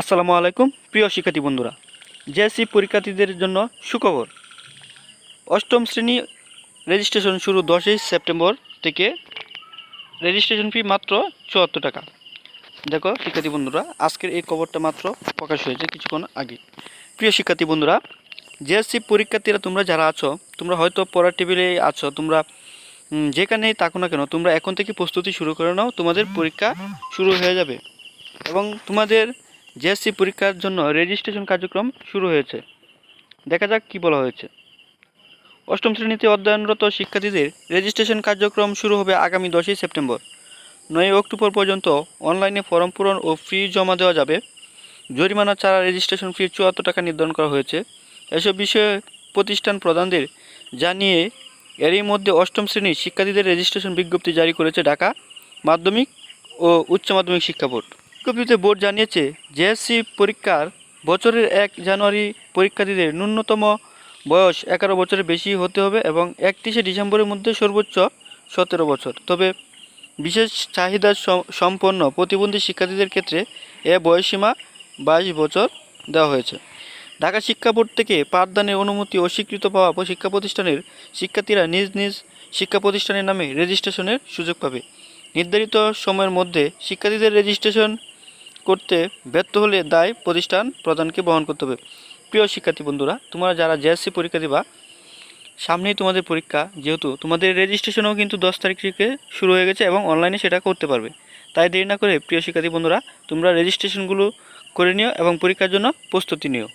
আসসালামু আলাইকুম প্রিয় শিক্ষার্থী বন্ধুরা, জেএসসি পরীক্ষার্থীদের জন্য সুখবর। অষ্টম শ্রেণী রেজিস্ট্রেশন শুরু 10ই সেপ্টেম্বর থেকে। রেজিস্ট্রেশন ফি মাত্র 74 টাকা। দেখো শিক্ষার্থী বন্ধুরা, আজকের এই খবরটা মাত্র প্রকাশ হয়েছে কিছুক্ষণ আগে। প্রিয় শিক্ষার্থী বন্ধুরা, জেএসসি পরীক্ষার্থীরা তোমরা যারা আছো, তোমরা হয়তো পড়ার টেবিলে আছো, তোমরা যেখানেই থাকো না কেন, তোমরা এখন থেকে প্রস্তুতি শুরু করে নাও। তোমাদের পরীক্ষা শুরু হয়ে যাবে এবং তোমাদের জেএসসি পরীক্ষার জন্য রেজিস্ট্রেশন কার্যক্রম শুরু হয়েছে। দেখা যাক কি বলা হয়েছে। অষ্টম শ্রেণীতে অধ্যয়নরত শিক্ষার্থীদের রেজিস্ট্রেশন কার্যক্রম শুরু হবে আগামী 10ই সেপ্টেম্বর। 9 অক্টোবর পর্যন্ত অনলাইনে ফর্ম পূরণ ও ফি জমা দেওয়া যাবে। জরিমানা ছাড়া রেজিস্ট্রেশন ফি 74 টাকা নির্ধারণ করা হয়েছে। এসব বিষয়ে প্রতিষ্ঠান প্রধানদের জানিয়ে এরই মধ্যে অষ্টম শ্রেণীর শিক্ষার্থীদের রেজিস্ট্রেশন বিজ্ঞপ্তি জারি করেছে ঢাকা মাধ্যমিক ও উচ্চ মাধ্যমিক শিক্ষা বোর্ড। বিজ্ঞপ্তিতে বোর্ড জানিয়েছে, জেএসসি পরীক্ষার বছরের 1 জানুয়ারি পরীক্ষার্থীদের ন্যূনতম বয়স 11 বছরের বেশি হতে হবে এবং 31শে ডিসেম্বরের মধ্যে সর্বোচ্চ 17 বছর। তবে বিশেষ চাহিদা সম্পন্ন প্রতিবন্ধী শিক্ষার্থীদের ক্ষেত্রে এ বয়সসীমা 22 বছর দেওয়া হয়েছে। ঢাকা শিক্ষা বোর্ড থেকে পাঠদানের অনুমতি ও স্বীকৃত পাওয়া শিক্ষা প্রতিষ্ঠানের শিক্ষার্থীরা নিজ নিজ শিক্ষা প্রতিষ্ঠানের নামে রেজিস্ট্রেশনের সুযোগ পাবে। নির্ধারিত সময়ের মধ্যে শিক্ষার্থীদের রেজিস্ট্রেশন করতে ব্যর্থ হলে দায় প্রতিষ্ঠান প্রধানকে বহন করতে হবে। প্রিয় শিক্ষার্থী বন্ধুরা, তোমরা যারা জেএসসি পরীক্ষা দিবা, সামনেই তোমাদের পরীক্ষা, যেহেতু তোমাদের রেজিস্ট্রেশনও কিন্তু 10 তারিখ থেকে শুরু হয়ে গেছে এবং অনলাইনে সেটা করতে পারবে। তাই দেরি না করে প্রিয় শিক্ষার্থী বন্ধুরা, তোমরা রেজিস্ট্রেশনগুলো করে নিও এবং পরীক্ষার জন্য প্রস্তুতি নিও।